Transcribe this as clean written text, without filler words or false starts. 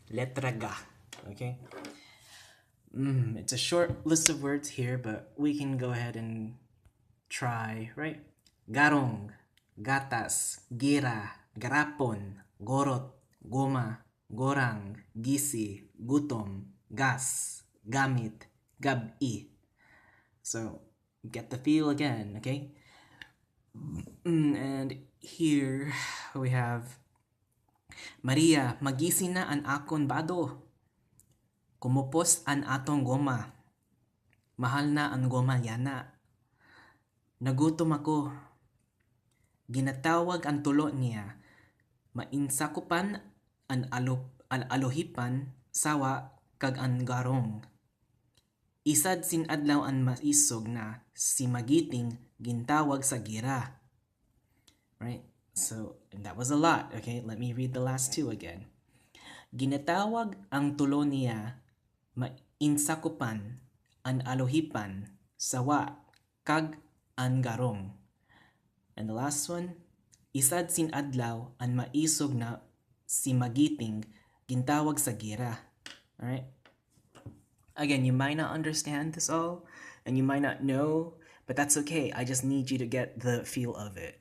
Letra ga. Okay? It's a short list of words here, but we can go ahead and try, right? Garong, gatas, gira, garapon, gorot, goma, gorang, gisi, gutom, gas, gamit, gabi. So get the feel again, okay? And here we have Maria, magising na an akon bado. Kumupos an atong goma. Mahal na ang goma yana. Nagutom ako. Ginatawag ang tulo niya. Mainsakupan an alohipan sawa kag ang garong. Isad sin adlaw ang maisog na si magiting gintawag sa gira. Right? So that was a lot. Okay, let me read the last two again. Ginatawag ang tulo niya mainsakupan an alohipan sawa kag an garong. And the last one, isad sin adlaw an maisog na si magiting gintawag sa gira. All right? Again, you might not understand this all and you might not know, but that's okay. I just need you to get the feel of it.